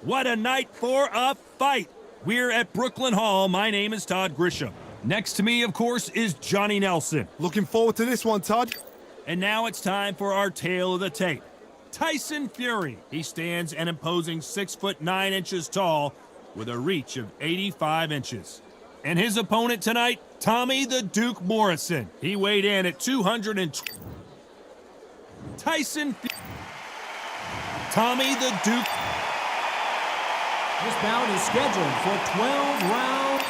What a night for a fight. We're at Brooklyn Hall. My name is Todd Grisham. Next to me, of course, is Johnny Nelson. Looking forward to this one, Todd. And now it's time for our tale of the tape. Tyson Fury. He stands an imposing 6'9" tall with a reach of 85 inches. And his opponent tonight, Tommy the Duke Morrison. He weighed in at 220. Tyson Fury. Tommy the Duke. This bout is scheduled for 12 rounds.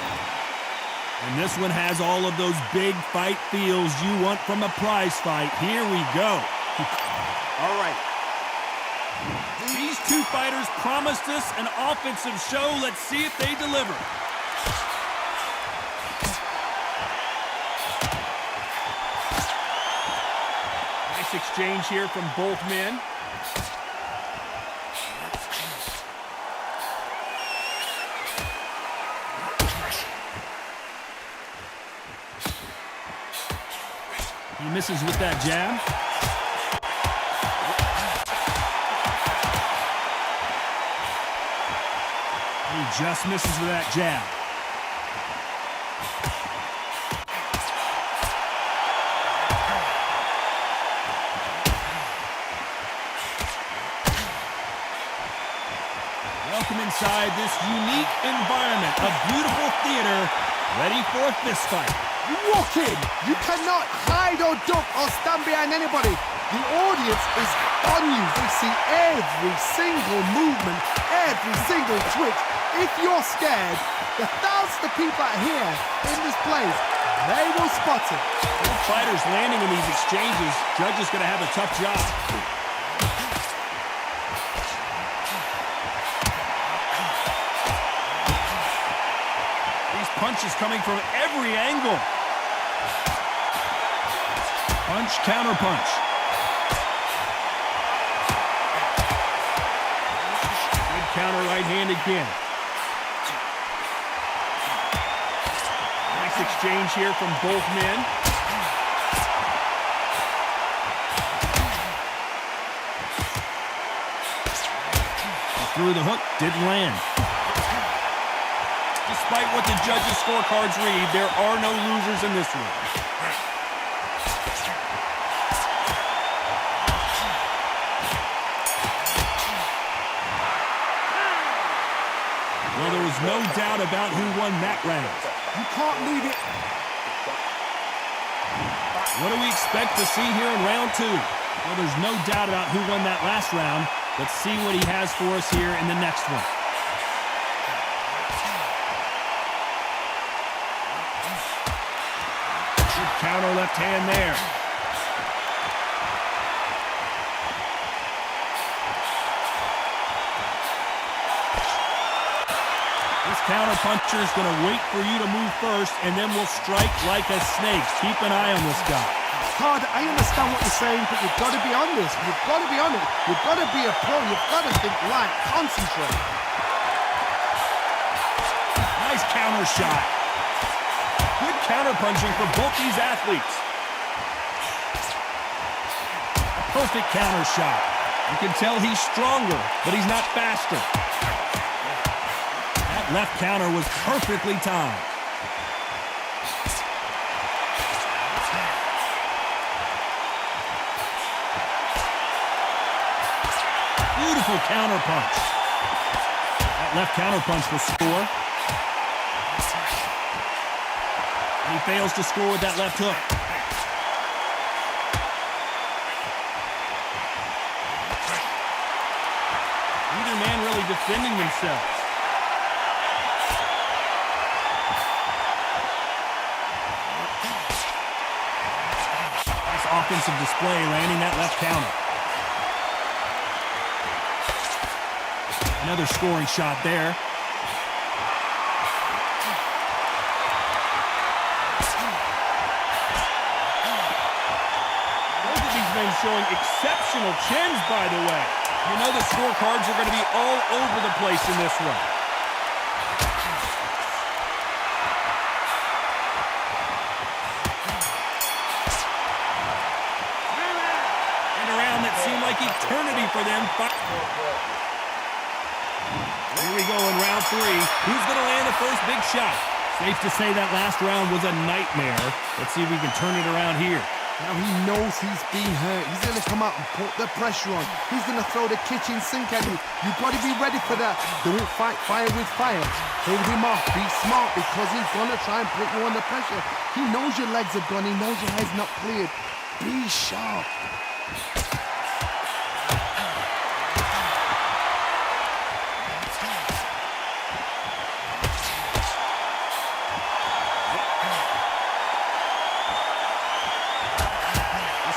And this one has all of those big fight feels you want from a prize fight. Here we go. All right. These two fighters promised us an offensive show. Let's see if they deliver. Nice exchange here from both men. He misses with that jab. He just misses with that jab. Welcome inside this unique environment, a beautiful theater, ready for a fist fight. You walk in, you cannot hide or duck or stand behind anybody. The audience is on you. They see every single movement, every single twitch. If you're scared, the thousands of people out here in this place, they will spot it. Both fighters landing in these exchanges. Judge is going to have a tough job. These punches coming from every angle. Punch, counter punch. Good counter right hand again. Nice exchange here from both men. Through the hook, didn't land. Despite what the judges' scorecards read, there are no losers in this one. Well, there was no doubt about who won that round. You can't leave it. What do we expect to see here in round two? Well, there's no doubt about who won that last round. Let's see what he has for us here in the next one. Good counter left hand there. This counter puncher is going to wait for you to move first, and then will strike like a snake. Keep an eye on this guy. Todd, I understand what you're saying, but you've got to be on this. You've got to be on it. You've got to be a pro. You've got to think right. Concentrate. Nice counter shot. Good counter punching for both these athletes. A perfect counter shot. You can tell he's stronger, but he's not faster. That left counter was perfectly timed. Beautiful counter punch. That left counter punch will score. And he fails to score with that left hook. Neither man really defending themselves. Nice offensive display, landing that left counter. Another scoring shot there. Both of these men showing exceptional chins, by the way. You know the scorecards are going to be all over the place in this one. And a round that seemed like eternity for them. Here we go in round 3. Who's going to land the first big shot? Safe to say that last round was a nightmare. Let's see if we can turn it around here. Now he knows he's been hurt. He's going to come out and put the pressure on. He's going to throw the kitchen sink at you. You've got to be ready for that. Don't fight fire with fire. Hold him off. Be smart because he's going to try and put you under pressure. He knows your legs are gone. He knows your head's not cleared. Be sharp.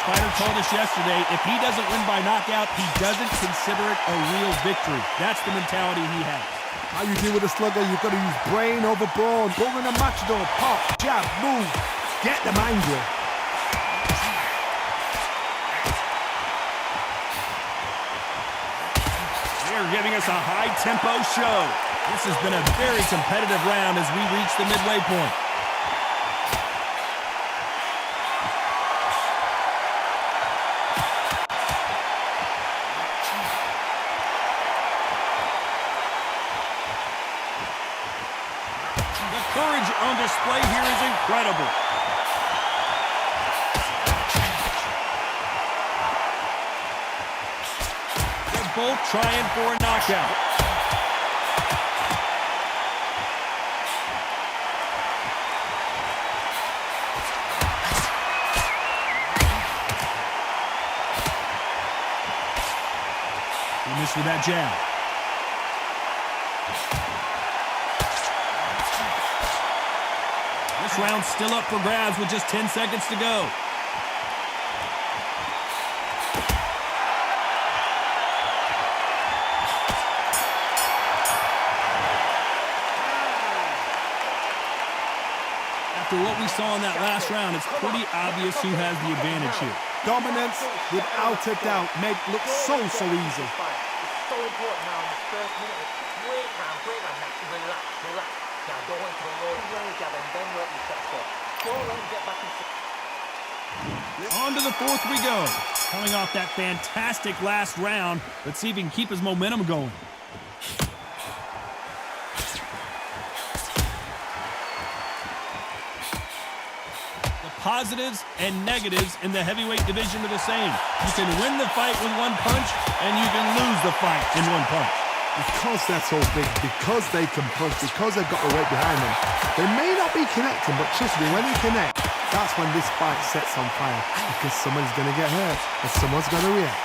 Fighter told us yesterday, if he doesn't win by knockout, he doesn't consider it a real victory. That's the mentality he has. How you deal with a slugger, you've got to use brain over brawn. Go in a matador, pop, jab, move. Get them angry. They're giving us a high-tempo show. This has been a very competitive round as we reach the midway point. Courage on display here is incredible. They're both trying for a knockout. He missed with that jab. This round's still up for grabs with just 10 seconds to go. After what we saw in that last round, it's pretty obvious who has the advantage here. Dominance, without a doubt, make look so easy. It's so important now in the first minute. Great round, relax. Now don't want to go low, jab and then work your steps up. Don't let him get back into... On to the 4th we go. Coming off that fantastic last round, let's see if he can keep his momentum going. The positives and negatives in the heavyweight division are the same. You can win the fight with one punch, and you can lose the fight in one punch. Because they're so big, because they can punch, because they've got the weight behind them. They may not be connecting, but trust me, when they connect, that's when this fight sets on fire. Because someone's going to get hurt, and someone's going to react.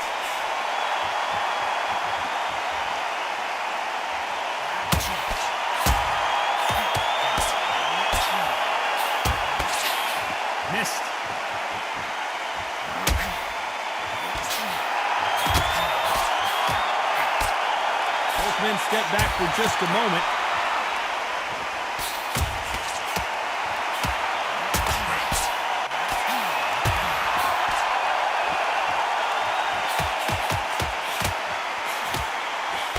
Missed. Both men step back for just a moment.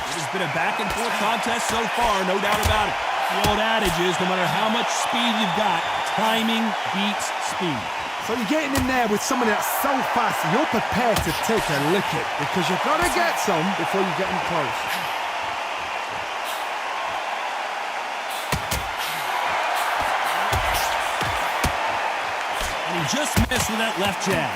It has been a back-and-forth contest so far, no doubt about it. The old adage is, no matter how much speed you've got, timing beats speed. So you're getting in there with someone that's so fast, you're prepared to take a licking because you've got to get some before you get in close. And he just missed with that left jab.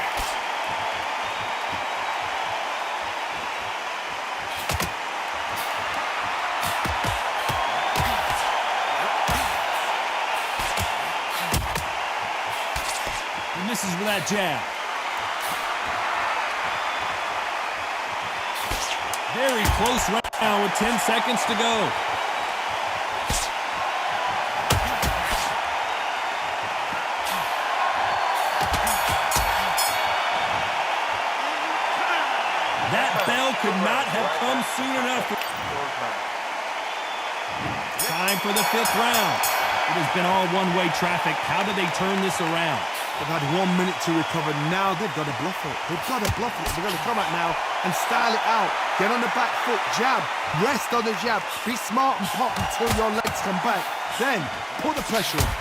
Misses with that jab. Very close round with 10 seconds to go. That bell could not have come soon enough. Time for the 5th round. It has been all one-way traffic. How do they turn this around? They've had 1 minute to recover. Now they've got to bluff it. They've got to bluff it. They've got to come out now and style it out. Get on the back foot, jab, rest on the jab. Be smart and pop until your legs come back. Then put the pressure on.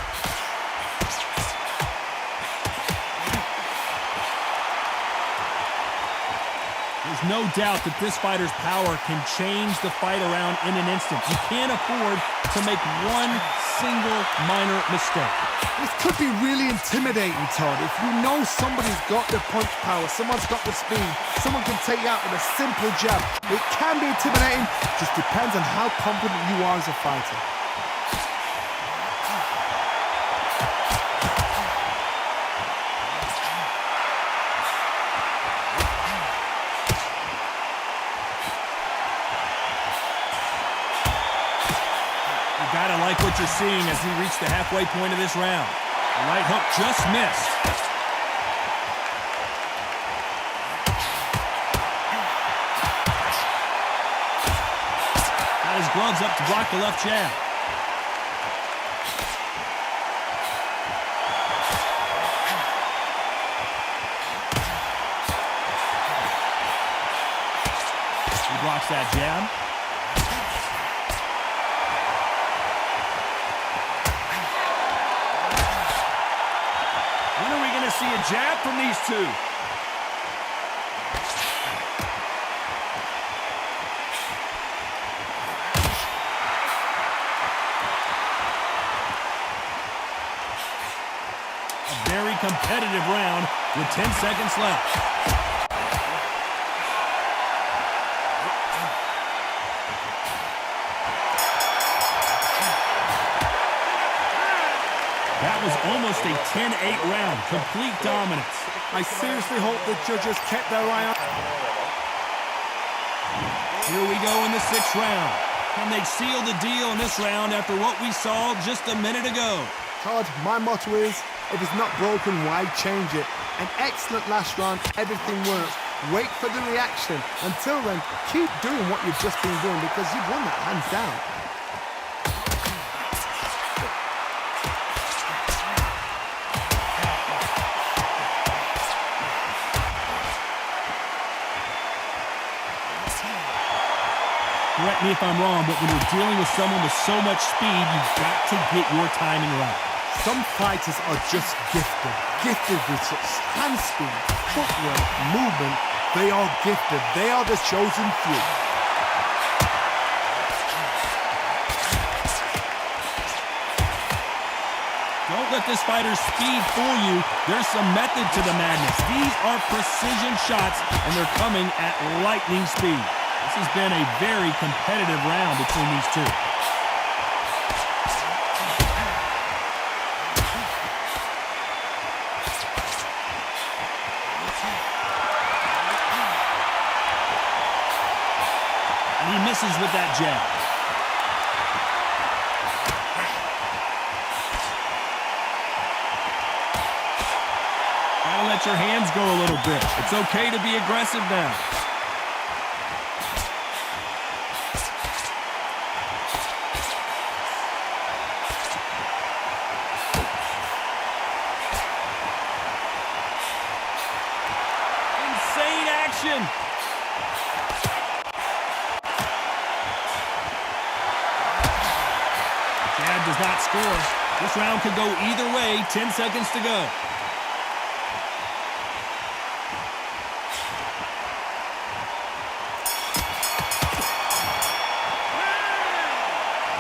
His There's no doubt that this fighter's power can change the fight around in an instant. You can't afford to make one single minor mistake. This could be really intimidating, Todd. If you know somebody's got the punch power, someone's got the speed, someone can take you out with a simple jab. It can be intimidating, just depends on how confident you are as a fighter. Gotta like what you're seeing as he reached the halfway point of this round. The right hook just missed. Got his gloves up to block the left jab. He blocks that jab. See a jab from these two. A very competitive round with 10 seconds left. That was almost a 10-8 round, complete dominance. I seriously hope the judges kept their eye on. Here we go in the 6th round. Can they seal the deal in this round after what we saw just a minute ago? Todd, my motto is, if it's not broken, why change it? An excellent last round, everything works. Wait for the reaction. Until then, keep doing what you've just been doing because you've won that hands down. Correct me if I'm wrong, but when you're dealing with someone with so much speed, you've got to get your timing right. Some fighters are just gifted with such hand speed, footwork, movement. They are gifted. They are the chosen few. Don't let this fighter's speed fool you. There's some method to the madness. These are precision shots, and they're coming at lightning speed. This has been a very competitive round between these two. And he misses with that jab. Gotta let your hands go a little bit. It's okay to be aggressive now. Jab does not score. This round could go either way. 10 seconds to go.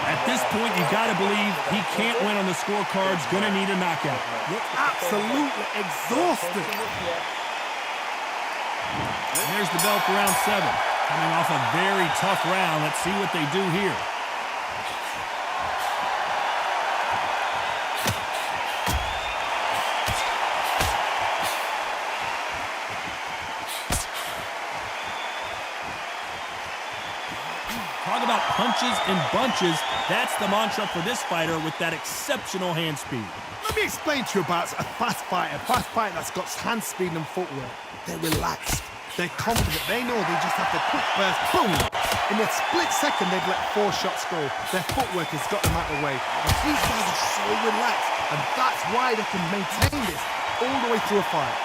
At this point, you got to believe he can't win on the scorecards. Going to need a knockout. You're absolutely exhausted. There's the bell for round 7. Coming off a very tough round. Let's see what they do here. Talk about punches and bunches. That's the mantra for this fighter with that exceptional hand speed. Let me explain to you about a fast fighter that's got hand speed and footwork. They're relaxed. They're confident. They know they just have to quick burst, boom! In a split second, they've let 4 shots go. Their footwork has got them out of the way. And these guys are so relaxed, and that's why they can maintain this all the way through a fight.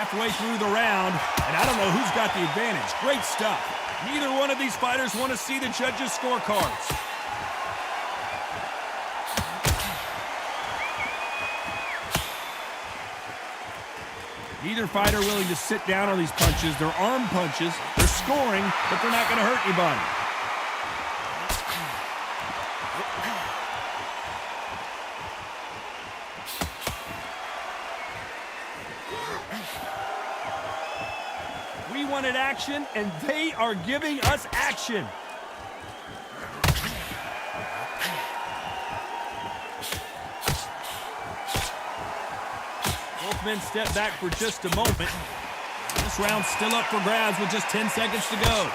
halfway through the round, and I don't know who's got the advantage. Great stuff. Neither one of these fighters want to see the judges' scorecards. Neither fighter willing to sit down on these punches. They're arm punches. They're scoring, but they're not going to hurt anybody. We wanted action, and they are giving us action. Both men step back for just a moment. This round's still up for grabs with just 10 seconds to go.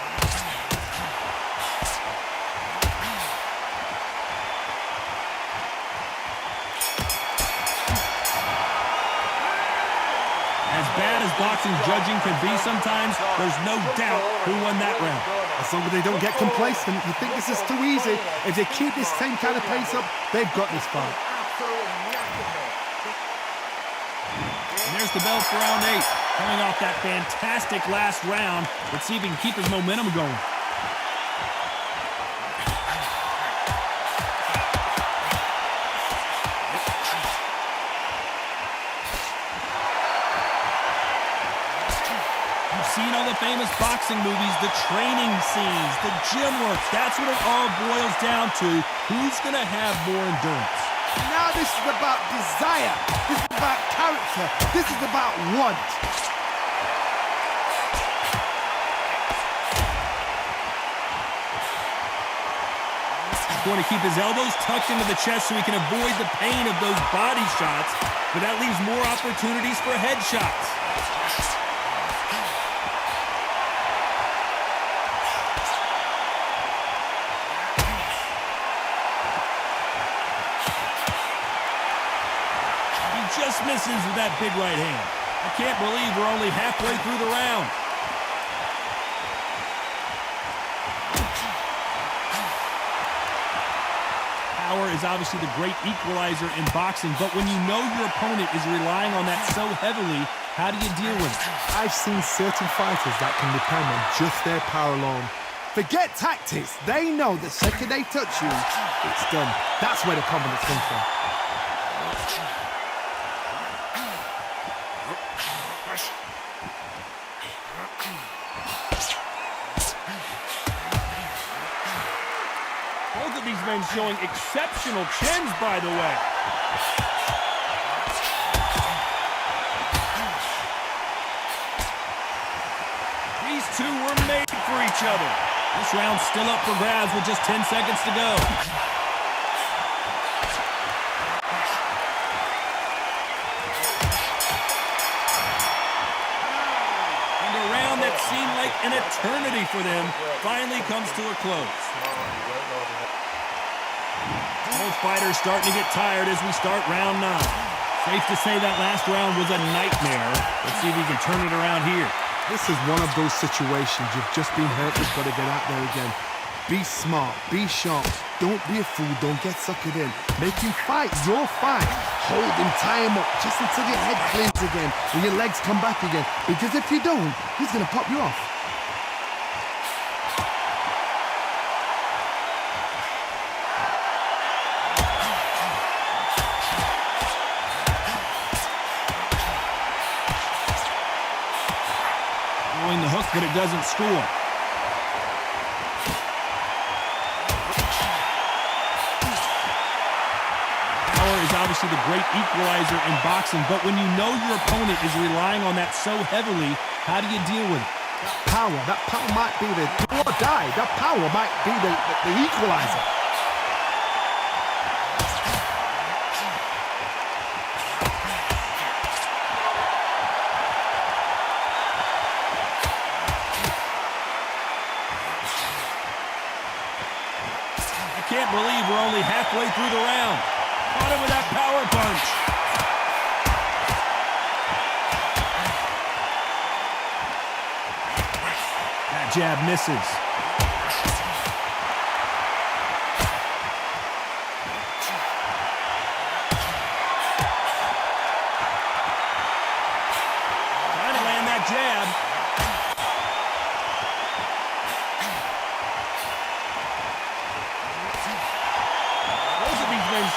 As bad as boxing judging can be sometimes, there's no doubt who won that round. As long as they don't get complacent, you think this is too easy. If they keep this same kind of pace up, they've got this fight. And there's the bell for round 8. Coming off that fantastic last round. Let's see if he can keep his momentum going. Seen all the famous boxing movies, the training scenes, the gym works. That's what it all boils down to. Who's going to have more endurance? Now this is about desire. This is about character. This is about want. He's going to keep his elbows tucked into the chest so he can avoid the pain of those body shots, but that leaves more opportunities for headshots. Just misses with that big right hand. I can't believe we're only halfway through the round. Power is obviously the great equalizer in boxing, but when you know your opponent is relying on that so heavily, how do you deal with it? I've seen certain fighters that can depend on just their power alone. Forget tactics. They know the second they touch you, it's done. That's where the confidence comes from. Both of these men showing exceptional chins, by the way. These two were made for each other. This round's still up for grabs with just 10 seconds to go. And a round that seemed like an eternity for them finally comes to a close. Both fighters starting to get tired as we start round 9. Safe to say that last round was a nightmare. Let's see if he can turn it around here. This is one of those situations you've just been hurt, you've got to get out there again. Be smart, be sharp, don't be a fool, don't get suckered in. Make him fight your fight. Hold him, tie him up, just until your head cleans again and your legs come back again. Because if you don't, he's going to pop you off. The hook, but it doesn't score. Power is obviously the great equalizer in boxing, but when you know your opponent is relying on that so heavily, how do you deal with it? That power might be the do or die. That power might be the equalizer. Can't believe we're only halfway through the round. Caught him with that power punch. That jab misses. Trying to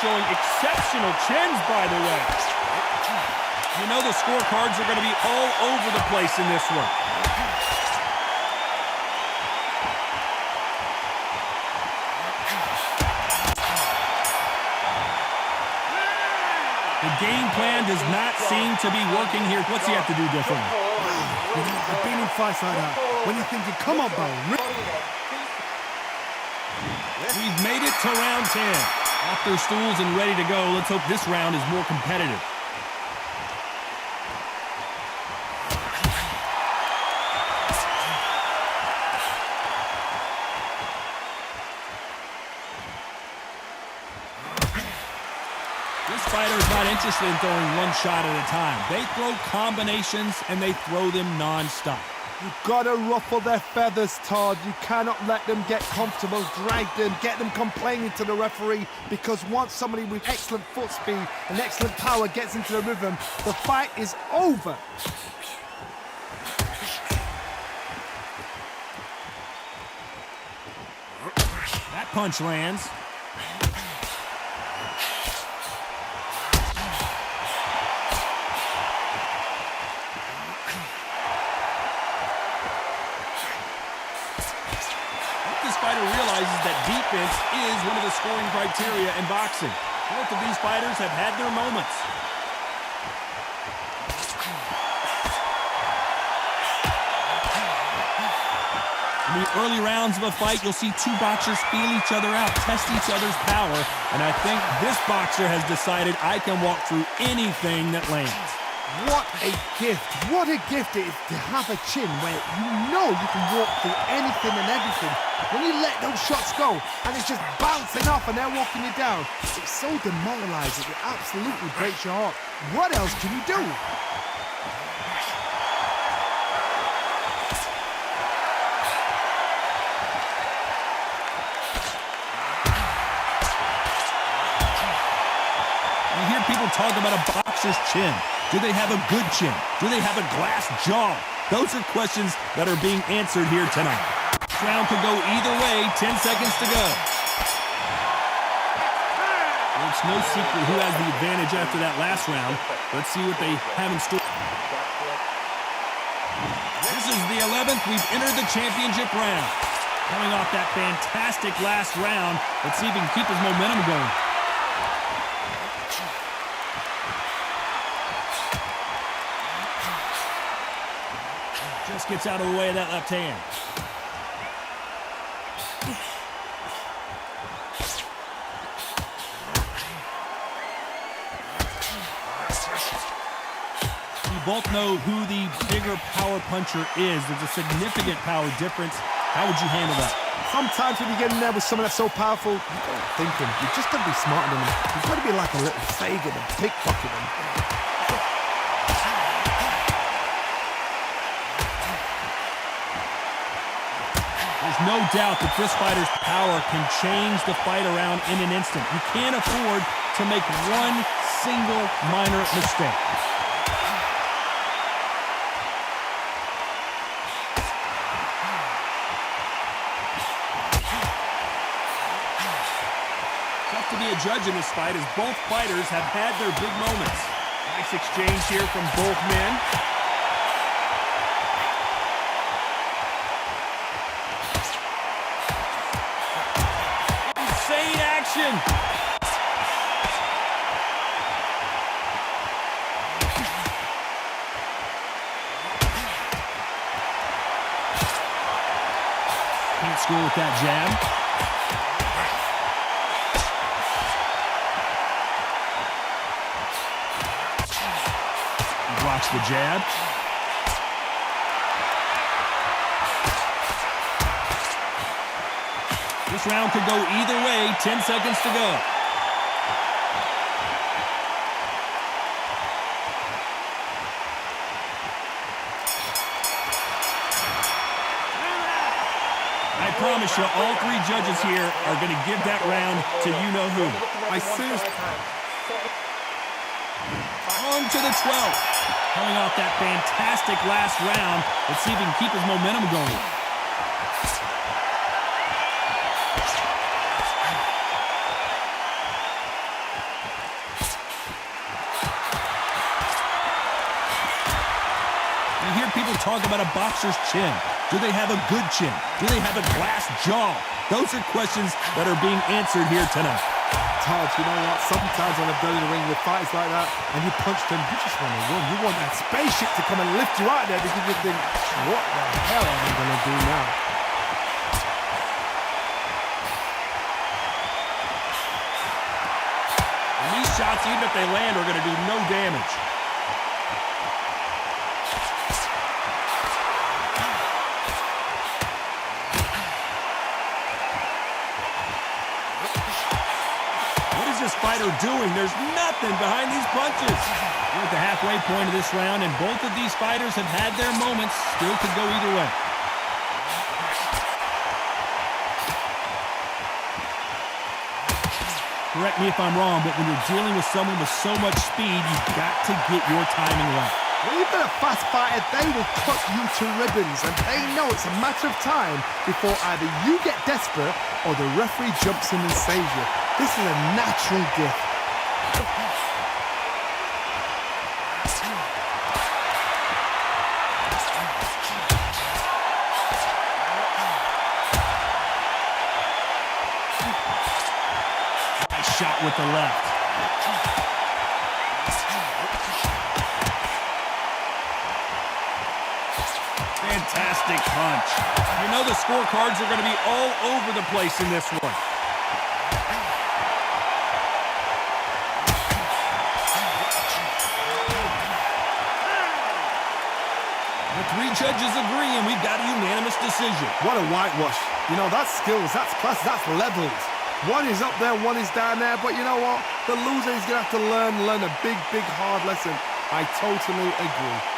showing exceptional chins, by the way. You know the scorecards are going to be all over the place in this one. The game plan does not seem to be working here. What's he have to do differently? I've been in fights like that. When you're thinking, come on, bro. We've made it to round 10. Off their stools and ready to go. Let's hope this round is more competitive. This fighter is not interested in throwing one shot at a time. They throw combinations and they throw them non-stop. You've got to ruffle their feathers, Todd. You cannot let them get comfortable, drag them, get them complaining to the referee, because once somebody with excellent foot speed and excellent power gets into the rhythm, the fight is over. That punch lands. Fighter realizes that defense is one of the scoring criteria in boxing. Both of these fighters have had their moments. In the early rounds of a fight, you'll see two boxers feel each other out, test each other's power, and I think this boxer has decided I can walk through anything that lands. What a gift. What a gift it is to have a chin where you know you can walk through anything and everything. When you let those shots go and it's just bouncing off and they're walking you down, it's so demoralizing. It absolutely breaks your heart. What else can you do? You hear people talk about a boxer's chin. Do they have a good chin? Do they have a glass jaw? Those are questions that are being answered here tonight. This round could go either way. 10 seconds to go. Well, it's no secret who has the advantage after that last round. Let's see what they have in store. This is the 11th. We've entered the championship round. Coming off that fantastic last round, let's see if he can keep his momentum going. Just gets out of the way of that left hand. We both know who the bigger power puncher is. There's a significant power difference. How would you handle that? Sometimes when you get in there with someone that's so powerful, you don't think him. You just got to be smarter than him. You've got to be like a little Fagin and pickpocket him. There's no doubt that this fighter's power can change the fight around in an instant. You can't afford to make one single minor mistake. Tough to be a judge in this fight as both fighters have had their big moments. Nice exchange here from both men. Action! Can't score with that jab. He blocks the jab. This round could go either way. 10 seconds to go. I promise you, all three judges here are going to give that round to you-know-who. I seriously... On to the 12th. Coming off that fantastic last round, let's see if he can keep his momentum going. hear people talk about a boxer's chin. Do they have a good chin? Do they have a glass jaw? Those are questions that are being answered here tonight. Todd, you know what? Sometimes when I've been in the ring with fights like that and you punch them, you just want to run. You want that spaceship to come and lift you out there because you think, what the hell am I going to do now? And these shots, even if they land, are going to do no damage. Fighter doing? There's nothing behind these punches. We're at the halfway point of this round, and both of these fighters have had their moments. Still could go either way. Correct me if I'm wrong, but when you're dealing with someone with so much speed, you've got to get your timing right. When you've been a fast fighter, they will cut you to ribbons, and they know it's a matter of time before either you get desperate or the referee jumps in and saves you. This is a natural gift. Nice shot with the left. Fantastic punch. You know the scorecards are going to be all over the place in this one. The three judges agree, and we've got a unanimous decision. What a whitewash. You know, that's skills, that's class, that's levels. One is up there, one is down there, but you know what? The loser is going to have to learn a big, hard lesson. I totally agree.